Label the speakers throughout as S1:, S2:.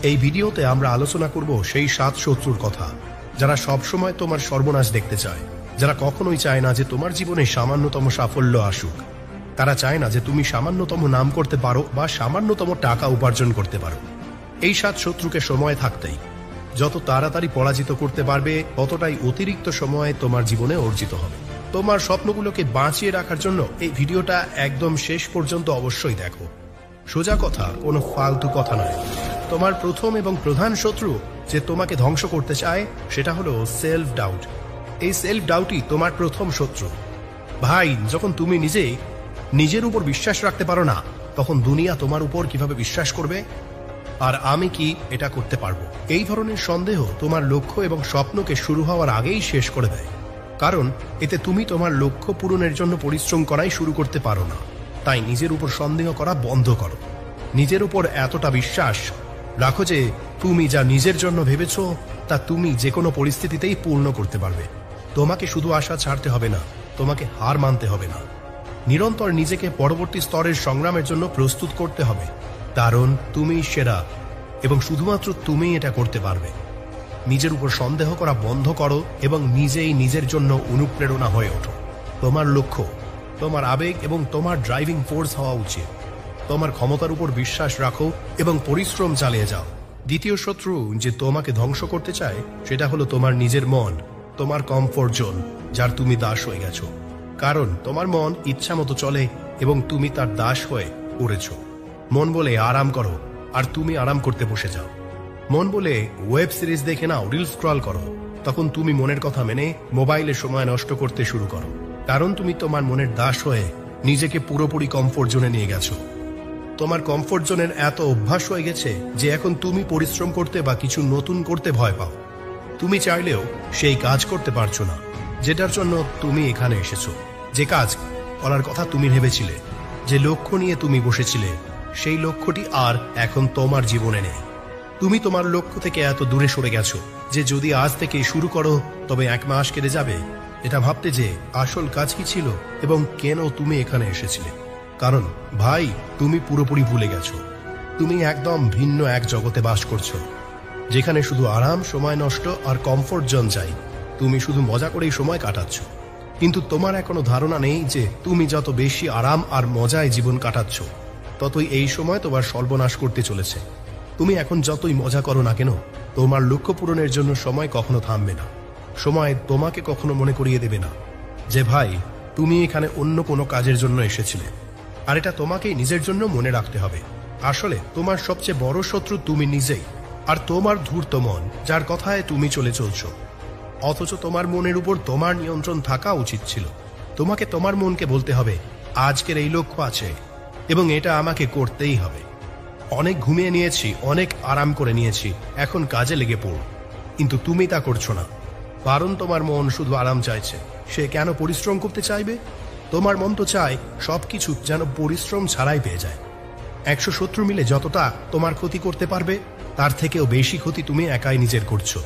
S1: এই ভিডিওতে আমরা আলোচনা করব সেই 7 শত্রুর কথা যারা সব সময় তোমার সর্বনাশ দেখতে চায়, যারা কখনোই চায় না যে তোমার জীবনে সামান্যতম সাফল্য আসুক। তারা চায় না যে তুমি সামান্যতম নাম করতে পারো বা সামান্যতম টাকা উপার্জন করতে পারো। এই 7 শত্রুকে সময় থাকতেই যত তাড়াতাড়ি পরাজিত করতে পারবে, ততটাই অতিরিক্ত সময় তোমার জীবনে অর্জিত হবে। তোমার স্বপ্নগুলোকে বাঁচিয়ে রাখার জন্য এই ভিডিওটা একদম শেষ পর্যন্ত অবশ্যই দেখো। সোজা কথা, কোনো ফালতু কথা নয়। তোমার প্রথম এবং প্রধান শত্রু যে তোমাকে ধ্বংস করতে চায় সেটা হলো সেলফ ডাউট। এই সেলফ ডাউটই তোমার প্রথম শত্রু। ভাই, যখন তুমি নিজের উপর বিশ্বাস রাখতে পারো না, তখন দুনিয়া তোমার উপর কিভাবে বিশ্বাস করবে? আর আমি কি এটা করতে পারবো? এই ধরনের সন্দেহ তোমার লক্ষ্য এবং স্বপ্নকে শুরু হওয়ার আগেই শেষ করে দেয়। কারণ এতে তুমি তোমার লক্ষ্য পূরণের জন্য পরিশ্রম করাই শুরু করতে পারো না। তাই নিজের উপর সন্দেহ করা বন্ধ করো। নিজের উপর এতটা বিশ্বাস রাখো যে তুমি যা নিজের জন্য ভেবেছ তা তুমি যে কোনো পরিস্থিতিতেই পূর্ণ করতে পারবে। তোমাকে শুধু আশা ছাড়তে হবে না, তোমাকে হার মানতে হবে না। নিরন্তর নিজেকে পরবর্তী স্তরের সংগ্রামের জন্য প্রস্তুত করতে হবে। কারণ তুমি সেরা এবং শুধুমাত্র তুমি এটা করতে পারবে। নিজের উপর সন্দেহ করা বন্ধ করো এবং নিজেই নিজের জন্য অনুপ্রেরণা হয়ে ওঠো। তোমার লক্ষ্য, তোমার আবেগ এবং তোমার ড্রাইভিং ফোর্স হওয়া উচিত। তোমার ক্ষমতার উপর বিশ্বাস রাখো এবং পরিশ্রম চালিয়ে যাও। দ্বিতীয় শত্রু যে তোমাকে ধ্বংস করতে চায় সেটা হলো তোমার নিজের মন, তোমার কমফোর্ট জোন, যার তুমি দাস হয়ে গেছো। কারণ তোমার মন ইচ্ছা মতো চলে এবং তুমি তার দাস হয়ে পড়েছ। মন বলে আরাম করো, আর তুমি আরাম করতে বসে যাও। মন বলে ওয়েব সিরিজ দেখে নাও, রিল স্ক্রল করো, তখন তুমি মনের কথা মেনে মোবাইলে সময় নষ্ট করতে শুরু করো। কারণ তুমি তোমার মনের দাস হয়ে নিজেকে পুরোপুরি কমফোর্ট জোনে নিয়ে গেছো। তোমার কমফোর্ট জোনের এত অভ্যাস হয়ে গেছে যে এখন তুমি পরিশ্রম করতে বা কিছু নতুন করতে ভয় পাও। তুমি চাইলেও সেই কাজ করতে পারছো না যেটার জন্য তুমি এখানে এসেছো। যে কাজ করার কথা তুমি ভেবেছিলে, যে লক্ষ্য নিয়ে তুমি বসেছিলে, সেই লক্ষ্যটি আর এখন তোমার জীবনে নেই। তুমি তোমার লক্ষ্য থেকে এত দূরে সরে গেছো যে যদি আজ থেকে শুরু করো তবে 1 মাস কেটে যাবে এটা ভাবতে যে আসল কাজ কি ছিল এবং কেন তুমি এখানে এসেছিলে। কারণ ভাই, তুমি পুরোপুরি ভুলে গেছো। তুমি একদম ভিন্ন এক জগতে বাস করছো, যেখানে শুধু আরাম, সময় নষ্ট আর কমফোর্ট জোন চাই। তুমি শুধু মজা করেই সময় কাটাচ্ছ, কিন্তু তোমার এখনো ধারণা নেই যে তুমি যত বেশি আরাম আর মজায় জীবন কাটাচ্ছ, ততই এই সময় তোমার সর্বনাশ করতে চলেছে। তুমি এখন যতই মজা করো না কেন, তোমার লক্ষ্য পূরণের জন্য সময় কখনো থামবে না। সময় তোমাকে কখনো মনে করিয়ে দেবে না যে ভাই, তুমি এখানে অন্য কোনো কাজের জন্য এসেছিলে, আর এটা তোমাকেই নিজের জন্য মনে রাখতে হবে। আসলে তোমার সবচেয়ে বড় শত্রু তুমি নিজেই, আর তোমার ধূর্ত মন, যার কথায় তুমি চলে চলছো। অথচ তোমার মনের উপর তোমার নিয়ন্ত্রণ থাকা উচিত ছিল। তোমাকে তোমার মনকে বলতে হবে, আজকের এই লক্ষ্য আছে এবং এটা আমাকে করতেই হবে। অনেক ঘুমিয়ে নিয়েছি, অনেক আরাম করে নিয়েছি, এখন কাজে লেগে পড়ো। কিন্তু তুমি তা করছো না, কারণ তোমার মন শুধু আরাম চাইছে। সে কেন পরিশ্রম করতে চাইবে? তোমার মন তো চায় সবকিছু যেন পরিশ্রম ছাড়াই পেয়ে যায়। 100 শত্রু মিলে যতটা তোমার ক্ষতি করতে পারবে, তার থেকেও বেশি ক্ষতি তুমি একাই নিজের করছো।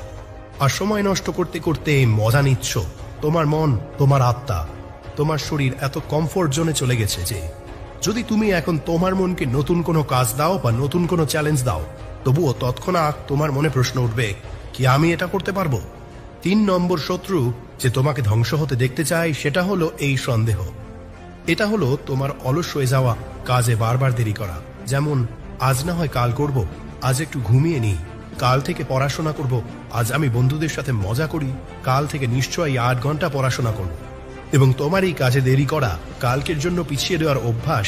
S1: আর সময় নষ্ট করতে করতে মজা নিচ্ছ। তোমার মন, তোমার আত্মা, তোমার শরীর এত কমফোর্ট জোনে চলে গেছে যে যদি তুমি এখন তোমার মনকে নতুন কোনো কাজ দাও বা নতুন কোনো চ্যালেঞ্জ দাও, তবুও তৎক্ষণাৎ তোমার মনে প্রশ্ন উঠবে, কি আমি এটা করতে পারবো? 3 নম্বর শত্রু যে তোমাকে ধ্বংস হতে দেখতে চায় সেটা হলো এই সন্দেহ। এটা হলো তোমার অলস হয়ে যাওয়া, কাজে বারবার দেরি করা। যেমন, আজ না হয় কাল করব, আজ একটু ঘুমিয়ে নিই, কাল থেকে পড়াশোনা করব, আজ আমি বন্ধুদের সাথে মজা করি, কাল থেকে নিশ্চয়ই 8 ঘন্টা পড়াশোনা করব। এবং তোমার এই কাজে দেরি করা, কালকের জন্য পিছিয়ে দেওয়ার অভ্যাস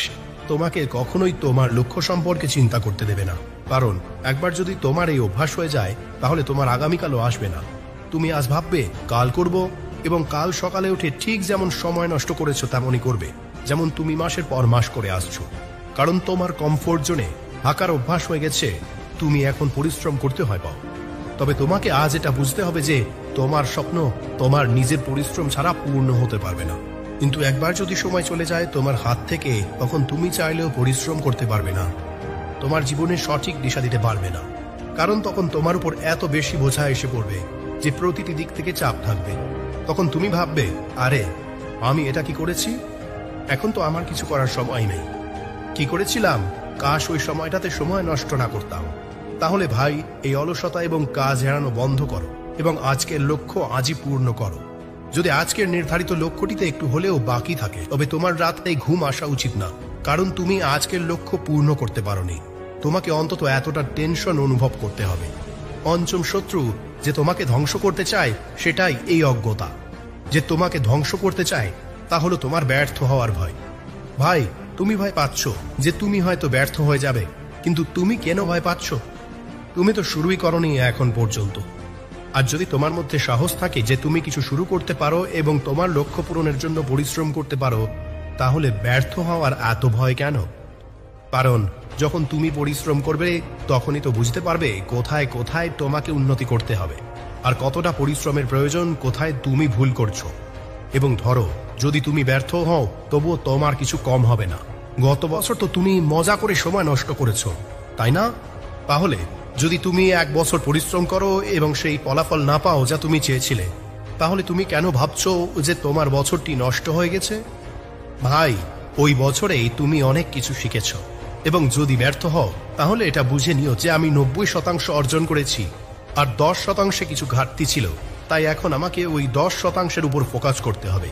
S1: তোমাকে কখনোই তোমার লক্ষ্য সম্পর্কে চিন্তা করতে দেবে না। কারণ একবার যদি তোমার এই অভ্যাস হয়ে যায়, তাহলে তোমার আগামীকালও আসবে না। তুমি আজ ভাববে কাল করব, এবং কাল সকালে উঠে ঠিক যেমন সময় নষ্ট করেছো তেমনই করবে, যেমন তুমি মাসের পর মাস করে আসছো। কারণ তোমার কমফোর্ট জোনে থাকার অভ্যাস হয়ে গেছে। তুমি এখন পরিশ্রম করতে হয় পাও। তবে তোমাকে আজ এটা বুঝতে হবে যে তোমার স্বপ্ন তোমার নিজের পরিশ্রম ছাড়া পূর্ণ হতে পারবে না। কিন্তু একবার যদি সময় চলে যায় তোমার হাত থেকে, তখন তুমি চাইলেও পরিশ্রম করতে পারবে না, তোমার জীবনের সঠিক দিশা দিতে পারবে না। কারণ তখন তোমার উপর এত বেশি বোঝা এসে পড়বে যে প্রতিটি দিক থেকে চাপ থাকবে। তখন তুমি ভাববে, আরে আমি এটা কি করেছি, এখন তো আমার কিছু করার সময় নেই। কি করেছিলাম, কাশ ওই সময়টাতে সময় নষ্ট না করতাম। তাহলে ভাই এই অলসতা এবং কাজ এড়ানো বন্ধ করো এবং আজকের লক্ষ্য আজই পূর্ণ করো। যদি আজকের নির্ধারিত লক্ষ্যটিতে একটু হলেও বাকি থাকে তবে তোমার রাতে ঘুম আসা উচিত না, কারণ তুমি আজকের লক্ষ্য পূর্ণ করতে পারোনি। তোমাকে অন্তত এতটা টেনশন অনুভব করতে হবে। পঞ্চম শত্রু যে তোমাকে ধ্বংস করতে চায় সেটাই এই অজ্ঞতা। যে তোমাকে ধ্বংস করতে চায় তা হলো তোমার ব্যর্থ হওয়ার ভয়। ভাই, তুমি ভয় পাচ্ছ যে তুমি হয়তো ব্যর্থ হয়ে যাবে, কিন্তু তুমি কেন ভয় পাচ্ছ? তুমি তো শুরুই করনি এখন পর্যন্ত। আর যদি তোমার মধ্যে সাহস থাকে যে তুমি কিছু শুরু করতে পারো এবং তোমার লক্ষ্য পূরণের জন্য পরিশ্রম করতে পারো, তাহলে ব্যর্থ হওয়ার এত ভয় কেন? কারণ যখন তুমি পরিশ্রম করবে তখনই তো বুঝতে পারবে কোথায় কোথায় তোমাকে উন্নতি করতে হবে আর কতটা পরিশ্রমের প্রয়োজন, কোথায় তুমি ভুল করছো। এবং ধরো যদি তুমি ব্যর্থ হও তবুও তোমার কিছু কম হবে না। গত বছর তো তুমি মজা করে সময় নষ্ট করেছো, তাই না? তাহলে যদি তুমি 1 বছর পরিশ্রম করো এবং সেই ফলাফল না পাও যা তুমি চেয়েছিলে, তাহলে তুমি কেন ভাবছো যে তোমার বছরটি নষ্ট হয়ে গেছে? ভাই, ওই বছরেই তুমি অনেক কিছু শিখেছ এবং যদি ব্যর্থ হও তাহলে এটা বুঝে নিও যে আমি 90% অর্জন করেছি আর 10% কিছু ঘাটতি ছিল, তাই এখন আমাকে ওই 10%-এর উপর ফোকাস করতে হবে।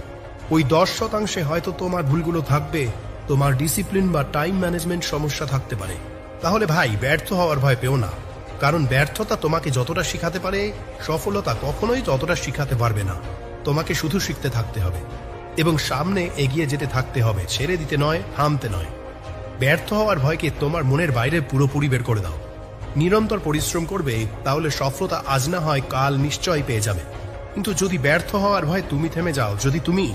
S1: ওই 10%-এ হয়তো তোমার ভুলগুলো থাকবে, তোমার ডিসিপ্লিন বা টাইম ম্যানেজমেন্ট সমস্যা থাকতে পারে। তাহলে ভাই, ব্যর্থ হওয়ার ভয় পেও না, কারণ ব্যর্থতা তোমাকে যতটা শিখাতে পারে সফলতা কখনোই ততটা শিখাতে পারবে না। তোমাকে শুধু শিখতে থাকতে হবে এবং সামনে এগিয়ে যেতে থাকতে হবে, ছেড়ে দিতে নয়, থামতে নয়। ব্যর্থ হওয়ার ভয়কে তোমার মনের বাইরে পুরোপুরি বের করে দাও। নিরন্তর পরিশ্রম করবে, তাহলে সফলতা আজ না হয় কাল নিশ্চয়ই পেয়ে যাবে। কিন্তু যদি ব্যর্থ হওয়ার ভয় তুমি থেমে যাও, যদি তুমি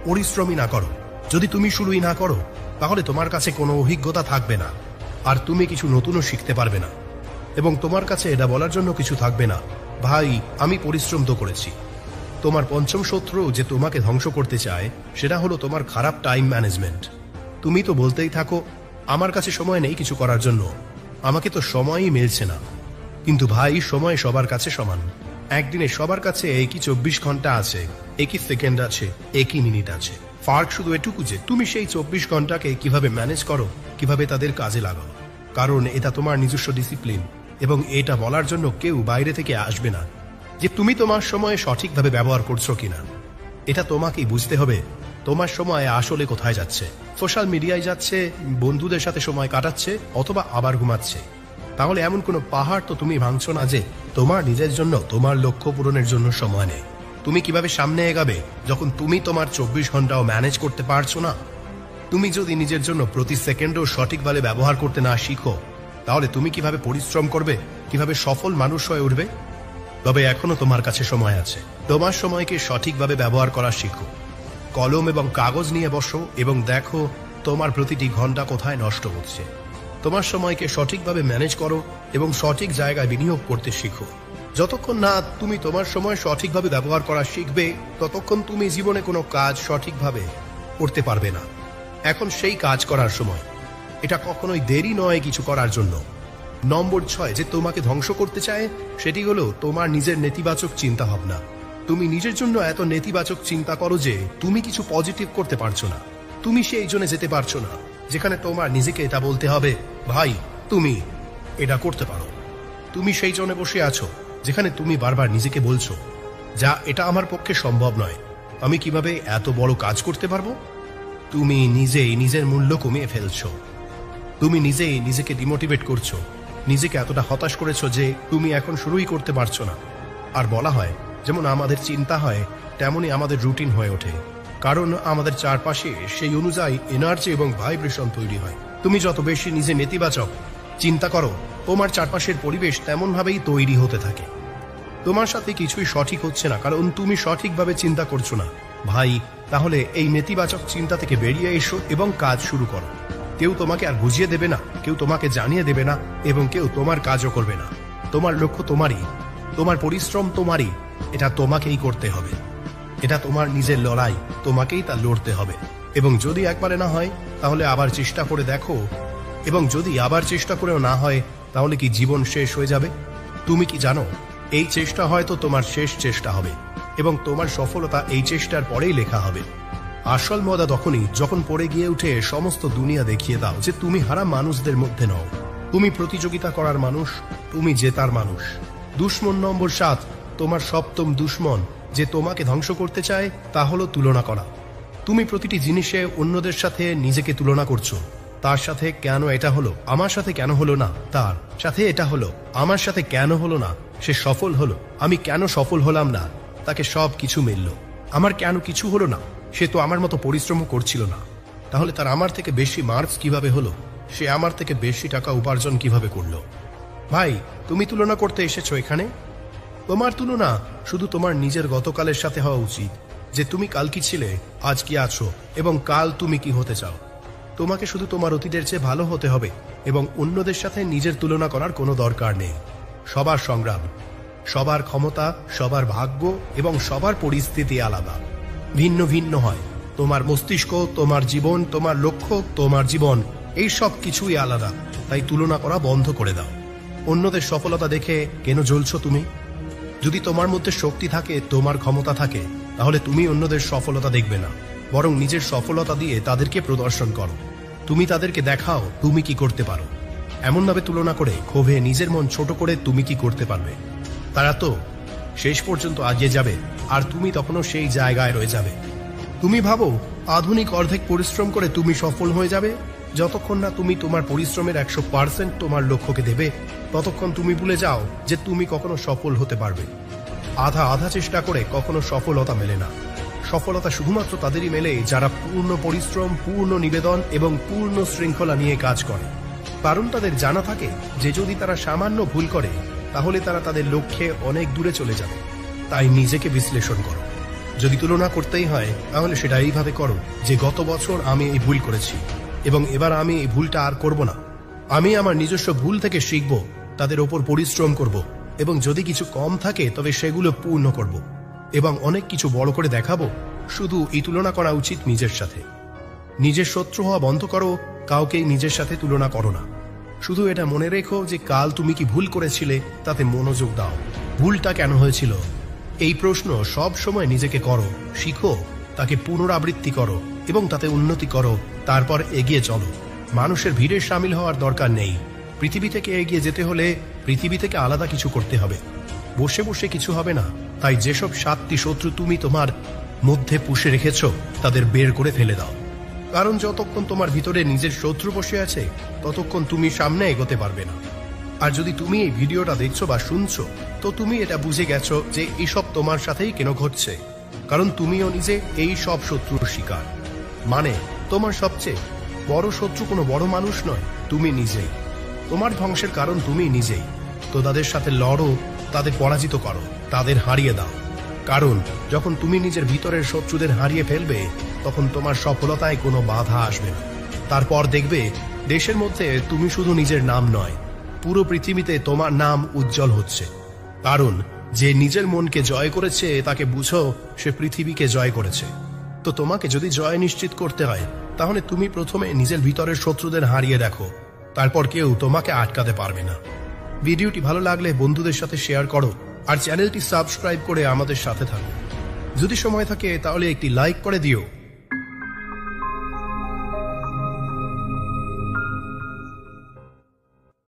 S1: পরিশ্রমই না করো, যদি তুমি শুরুই না করো, তাহলে তোমার কাছে কোনো অভিজ্ঞতা থাকবে না আর তুমি কিছু নতুনও শিখতে পারবে না এবং তোমার কাছে এটা বলার জন্য কিছু থাকবে না, ভাই আমি পরিশ্রম তো করেছি। তোমার পঞ্চম শত্রু যে তোমাকে ধ্বংস করতে চায় সেটা হলো তোমার খারাপ টাইম ম্যানেজমেন্ট। তুমি তো বলতেই থাকো আমার কাছে সময় নেই কিছু করার জন্য, আমাকে তো সময়ই মিলছে না। কিন্তু ভাই, সময় সবার কাছে সমান। একদিনে সবার কাছে একই 24 ঘন্টা আছে, একই সেকেন্ড আছে, একই মিনিট আছে। ফার্ক শুধু এটুকু যে তুমি সেই 24 ঘন্টাকে কিভাবে ম্যানেজ করো, কিভাবে তাদের কাজে লাগাও। কারণ এটা তোমার নিজস্ব ডিসিপ্লিন এবং এটা বলার জন্য কেউ বাইরে থেকে আসবে না যে তুমি তোমার সময় সঠিকভাবে ব্যবহার করছো কিনা। এটা তোমাকেই বুঝতে হবে তোমার সময় আসলে কোথায় যাচ্ছে। সোশ্যাল মিডিয়ায় যাচ্ছে, বন্ধুদের সাথে সময় কাটাচ্ছে, অথবা আবার ঘুমাচ্ছে। তাহলে এমন কোনো পাহাড় তো তুমি ভাঙছো না যে তোমার নিজের জন্য, তোমার লক্ষ্য পূরণের জন্য সময় নেই। তুমি কিভাবে সামনে এগাবে যখন তুমি তোমার 24 ঘন্টাও ম্যানেজ করতে পারছো না? তুমি যদি নিজের জন্য প্রতি সেকেন্ডও সঠিকভাবে ব্যবহার করতে না শিখো, তাহলে তুমি কিভাবে পরিশ্রম করবে, কিভাবে সফল মানুষ হয়ে উঠবে? তবে এখনো তোমার কাছে সময় আছে। তোমার সময়কে সঠিকভাবে ব্যবহার করা শিখো। কলম এবং কাগজ নিয়ে বসো এবং দেখো তোমার প্রতিটি ঘন্টা কোথায় নষ্ট হচ্ছে। তোমার সময়কে সঠিকভাবে ম্যানেজ করো এবং সঠিক জায়গায় বিনিয়োগ করতে শিখো। যতক্ষণ না তুমি তোমার সময় সঠিকভাবে ব্যবহার করা শিখবে, ততক্ষণ তুমি জীবনে কোনো কাজ সঠিকভাবে করতে পারবে না। এখন সেই কাজ করার সময়। এটা কখনোই দেরি নয় কিছু করার জন্য। নম্বর 6 যে তোমাকে ধ্বংস করতে চায় সেটি হলো তোমার নিজের নেতিবাচক চিন্তা ভাবনা। তুমি নিজের জন্য এত নেতিবাচক চিন্তা করো যে তুমি কিছু পজিটিভ করতে পারছো না। তুমি সেই জোনে যেতে পারছো না যেখানে তোমার নিজেকে এটা বলতে হবে, ভাই তুমি এটা করতে পারো। তুমি সেই জোনে বসে আছো যেখানে তুমি বারবার নিজেকে বলছো, যা এটা আমার পক্ষে সম্ভব নয়, আমি কিভাবে এত বড় কাজ করতে পারবো। তুমি নিজেই নিজের মূল্য কমিয়ে ফেলছো। তুমি নিজেই নিজেকে ডিমোটিভেট করছো, নিজেকে এতটা হতাশ করেছো যে তুমি এখন শুরুই করতে পারছো না। আর বলা হয় যেমন আমাদের চিন্তা হয় তেমনই আমাদের রুটিন হয়ে ওঠে, কারণ আমাদের চারপাশে সেই অনুযায়ী এনার্জি এবং ভাইব্রেশন তৈরি হয়। তুমি যত বেশি নিজে নেতিবাচক চিন্তা করো, তোমার চারপাশের পরিবেশ তেমনভাবেই তৈরি হতে থাকে। তোমার সাথে কিছুই সঠিক হচ্ছে না কারণ তুমি সঠিকভাবে চিন্তা করছো না। ভাই, তাহলে এই নেতিবাচক চিন্তা থেকে বেরিয়ে এসো এবং কাজ শুরু করো। কেউ তোমাকে আর বুঝিয়ে দেবে না, কেউ তোমাকে জানিয়ে দেবে না এবং কেউ তোমার কাজও করবে না। তোমার লক্ষ্য তোমারই, তোমার পরিশ্রম তোমারই, এটা তোমাকেই করতে হবে। এটা তোমার নিজের লড়াই, তোমাকেই তা লড়তে হবে। এবং যদি একবারে না হয় তাহলে আবার চেষ্টা করে দেখো, এবং যদি আবার চেষ্টা করেও না হয় তাহলে কি জীবন শেষ হয়ে যাবে? তুমি কি জানো এই চেষ্টা হয়তো তোমার শেষ চেষ্টা হবে এবং তোমার সফলতা এই চেষ্টার পরেই লেখা হবে। আসল মজা তখনই যখন পড়ে গিয়ে উঠে সমস্ত দুনিয়া দেখিয়ে দাও যে তুমি হারা মানুষদের মধ্যে নও, তুমি প্রতিযোগিতা করার মানুষ, তুমি জেতার মানুষ। দুশ্মন নম্বর 7, তোমার সপ্তম দুশ্মন যে তোমাকে ধ্বংস করতে চায় তা হলো তুলনা করা। তুমি প্রতিটি জিনিসে অন্যদের সাথে নিজেকে তুলনা করছো। তার সাথে কেন এটা হলো, আমার সাথে কেন হলো না, তার সাথে এটা হলো, আমার সাথে কেন হলো না, সে সফল হলো, আমি কেন সফল হলাম না, তাকে সব কিছু মিলল, আমার কেন কিছু হলো না, সে তো আমার মতো পরিশ্রমও করছিল না, তাহলে তার আমার থেকে বেশি মার্কস কিভাবে হলো, সে আমার থেকে বেশি টাকা উপার্জন কিভাবে করলো। ভাই, তুমি তুলনা করতে এসেছো এখানে? তোমার তুলনা শুধু তোমার নিজের গতকালের সাথে হওয়া উচিত, যে তুমি কাল কি ছিলে, আজ কি আছো এবং কাল তুমি কি হতে চাও। তোমাকে শুধু তোমার অতীতের চেয়ে ভালো হতে হবে এবং অন্যদের সাথে নিজের তুলনা করার কোনো দরকার নেই। সবার সংগ্রাম, সবার ক্ষমতা, সবার ভাগ্য এবং সবার পরিস্থিতি আলাদা, ভিন্ন ভিন্ন হয়। তোমার মস্তিষ্ক, তোমার জীবন, তোমার লক্ষ্য, তোমার জীবন, এই সব কিছুই আলাদা। তাই তুলনা করা বন্ধ করে দাও। অন্যদের সফলতা দেখে কেন জ্বলছো তুমি? যদি তোমার মধ্যে শক্তি থাকে, তোমার ক্ষমতা থাকে, তাহলে তুমি অন্যদের সফলতা দেখবে না, বরং নিজের সফলতা দিয়ে তাদেরকে প্রদর্শন করো। তুমি তাদেরকে দেখাও তুমি কি করতে পারো। এমনভাবে তুলনা করে ক্ষোভে নিজের মন ছোট করে তুমি কি করতে পারবে। তারা তো শেষ পর্যন্ত এগিয়ে যাবে আর তুমি তখনও সেই জায়গায় রয়ে যাবে। তুমি ভাবো আধুনিক অর্ধেক পরিশ্রম করে তুমি সফল হয়ে যাবে। যতক্ষণ না তুমি তোমার পরিশ্রমের 100% তোমার লক্ষ্যকে দেবে, ততক্ষণ তুমি ভুলে যাও যে তুমি কখনো সফল হতে পারবে। আধা আধা চেষ্টা করে কখনো সফলতা মেলে না। সফলতা শুধুমাত্র তাদেরই মেলে যারা পূর্ণ পরিশ্রম, পূর্ণ নিবেদন এবং পূর্ণ শৃঙ্খলা নিয়ে কাজ করে। কারণ তাদের জানা থাকে যে যদি তারা সামান্য ভুল করে, তাহলে তারা তাদের লক্ষ্যে অনেক দূরে চলে যাবে। তাই নিজেকে বিশ্লেষণ করো। যদি তুলনা করতেই হয়, তাহলে সেটা এইভাবে করো যে গত বছর আমি এই ভুল করেছি এবং এবার আমি এই ভুলটা আর করব না। আমি আমার নিজস্ব ভুল থেকে শিখব, তাদের ওপর পরিশ্রম করব এবং যদি কিছু কম থাকে তবে সেগুলো পূর্ণ করব এবং অনেক কিছু বড় করে দেখাবো। শুধু এই তুলনা করা উচিত নিজের সাথে। নিজের শত্রু হওয়া বন্ধ করো, কাউকেই নিজের সাথে তুলনা করো না। শুধু এটা মনে রেখো যে কাল তুমি কি ভুল করেছিলে তাতে মনোযোগ দাও। ভুলটা কেন হয়েছিল এই প্রশ্ন সব সময় নিজেকে করো, শিখো, তাকে পুনরাবৃত্তি করো এবং তাতে উন্নতি করো। তারপর এগিয়ে চলো। মানুষের ভিড়ে সামিল হওয়ার দরকার নেই। পৃথিবী থেকে এগিয়ে যেতে হলে পৃথিবী থেকে আলাদা কিছু করতে হবে। বসে বসে কিছু হবে না। তাই যেসব 7টি শত্রু তুমি তোমার মধ্যে পুষে রেখেছ, তাদের বের করে ফেলে দাও। কারণ যতক্ষণ তোমার ভিতরে নিজের শত্রু বসে আছে, ততক্ষণ তুমি সামনে এগোতে পারবে না। আর যদি তুমি এই ভিডিওটা দেখছো বা শুনছো, তো তুমি এটা বুঝে গেছো যে এইসব তোমার সাথেই কেন ঘটছে। কারণ তুমিও নিজে এই সব শত্রুর শিকার। মানে তোমার সবচেয়ে বড় শত্রু কোনো বড় মানুষ নয়, তুমি নিজেই। তোমার ধ্বংসের কারণ তুমি নিজেই। তো তাদের সাথে লড়ো, তাদের পরাজিত করো, তাদের হারিয়ে দাও। কারণ যখন তুমি নিজের ভিতরের শত্রুদের হারিয়ে ফেলবে, তখন তোমার সফলতায় কোনো বাধা আসবে না। তারপর দেখবে দেশের মধ্যে তুমি শুধু নিজের নাম নয়, পুরো পৃথিবীতে তোমার নাম উজ্জ্বল হচ্ছে। কারণ যে নিজের মনকে জয় করেছে, তাকে বুঝো সে পৃথিবীকে জয় করেছে। তো তোমাকে যদি জয় নিশ্চিত করতে হয়, তাহলে তুমি প্রথমে নিজের ভিতরের শত্রুদের হারিয়ে দেখো। তারপর কেউ তোমাকে আটকাতে পারবে না। ভিডিওটি ভালো লাগলে বন্ধুদের সাথে শেয়ার করো আর চ্যানেলটি সাবস্ক্রাইব করে আমাদের সাথে থাকো। যদি সময় থাকে তাহলে একটি লাইক করে দিও।